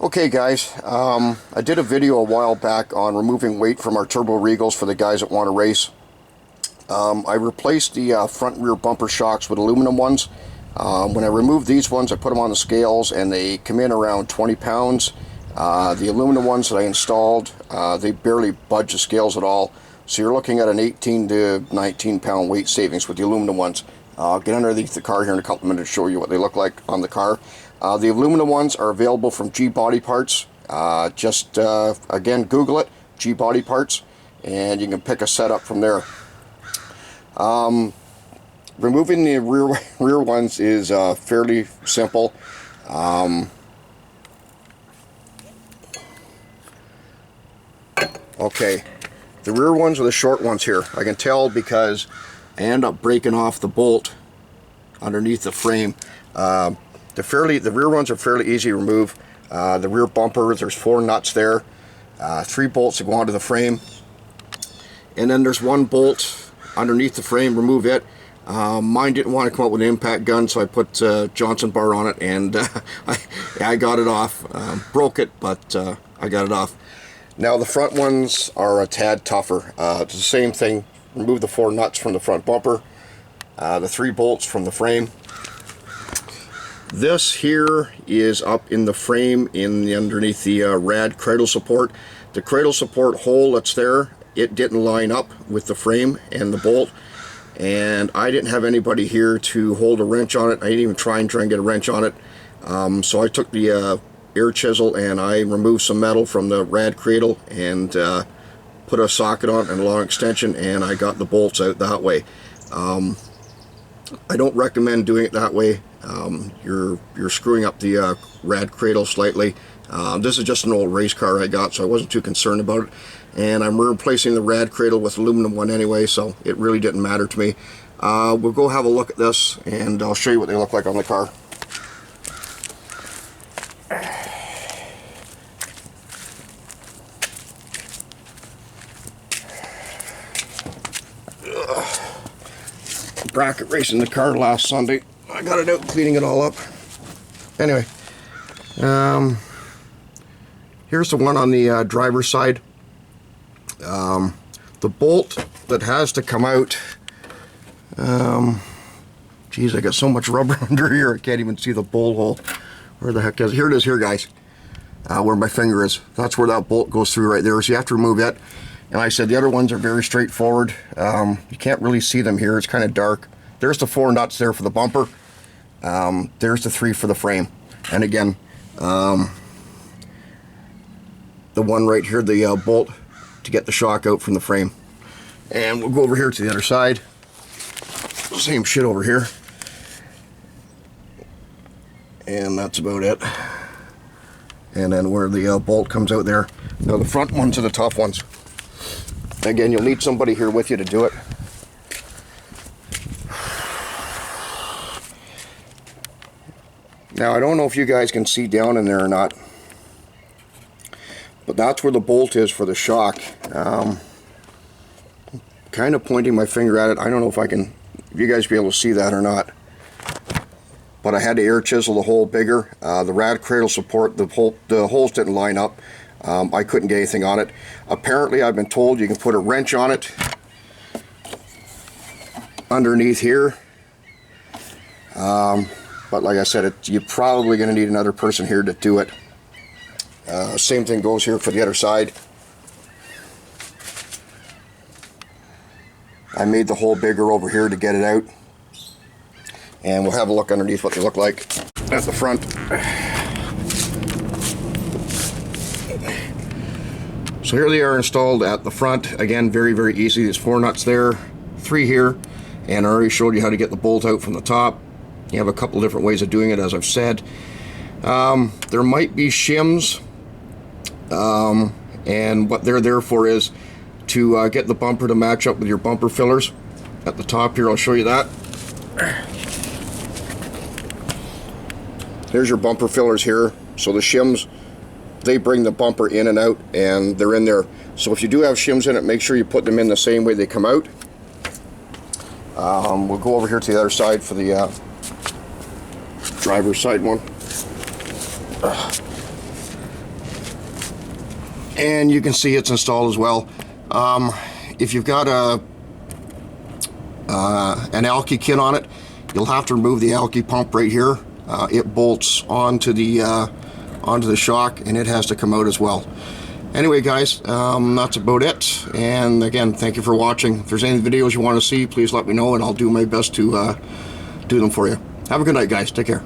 Okay guys, I did a video a while back on removing weight from our Turbo Regals for the guys that want to race. I replaced the front and rear bumper shocks with aluminum ones. When I removed these ones, I put them on the scales and they come in around 20 pounds. The aluminum ones that I installed, they barely budge the scales at all. So you're looking at an 18 to 19 pound weight savings with the aluminum ones. I'll get underneath the car here in a couple minutes to show you what they look like on the car. The aluminum ones are available from G Body Parts. Again, Google it, G Body Parts, and you can pick a set up from there. Removing the rear ones is fairly simple. Okay, the rear ones are the short ones here. I can tell because I end up breaking off the bolt underneath the frame. The rear ones are fairly easy to remove. The rear bumper, there's 4 nuts there, 3 bolts that go onto the frame, and then there's 1 bolt underneath the frame. Remove it. Mine didn't want to come out with an impact gun, so I put Johnson bar on it, and I got it off. Broke it, but I got it off. Now the front ones are a tad tougher. It's the same thing. Remove the 4 nuts from the front bumper, the 3 bolts from the frame. This here is up in the frame underneath the rad cradle support. The cradle support hole that's there, it didn't line up with the frame and the bolt, and I didn't have anybody here to hold a wrench on it. I didn't even try and get a wrench on it. So I took the air chisel and I removed some metal from the rad cradle and put a socket on it and a long extension, and I got the bolts out that way. I don't recommend doing it that way. You're screwing up the rad cradle slightly. This is just an old race car I got, so I wasn't too concerned about it. And I'm replacing the rad cradle with aluminum one anyway, so it really didn't matter to me. We'll go have a look at this, and I'll show you what they look like on the car. Bracket racing the car last Sunday. I got it out cleaning it all up. Anyway, here's the one on the driver's side. The bolt that has to come out, geez, I got so much rubber under here I can't even see the bolt hole. Where the heck is it? Here it is here, guys, where my finger is. That's where that bolt goes through right there, so you have to remove it. And I said the other ones are very straightforward. You can't really see them here, it's kind of dark. There's the 4 nuts there for the bumper. There's the 3 for the frame. And again, the one right here, the bolt to get the shock out from the frame. And we'll go over here to the other side. Same shit over here. And that's about it. And then where the bolt comes out there. Now the front ones are the tough ones. Again, you'll need somebody here with you to do it. Now, I don't know if you guys can see down in there or not, but that's where the bolt is for the shock. Kind of pointing my finger at it. I don't know if you guys be able to see that or not. But I had to air chisel the hole bigger. The rad cradle support, the holes didn't line up. I couldn't get anything on it. Apparently, I've been told you can put a wrench on it underneath here. But like I said, you're probably going to need another person here to do it. Same thing goes here for the other side. I made the hole bigger over here to get it out. And we'll have a look underneath what they look like at the front. So here they are installed at the front. Again, very, very easy. There's 4 nuts there, 3 here, and I already showed you how to get the bolt out from the top. You have a couple different ways of doing it, as I've said. There might be shims, and what they're there for is to get the bumper to match up with your bumper fillers. At the top here, I'll show you that. There's your bumper fillers here. So the shims, they bring the bumper in and out, and they're in there. So if you do have shims in it, make sure you put them in the same way they come out. We'll go over here to the other side for the driver's side one. and you can see it's installed as well. If you've got an Alky kit on it, you'll have to remove the Alky pump right here. It bolts onto the shock, and it has to come out as well. Anyway, guys, that's about it. And again, thank you for watching. If there's any videos you want to see, please let me know, and I'll do my best to do them for you. Have a good night, guys. Take care.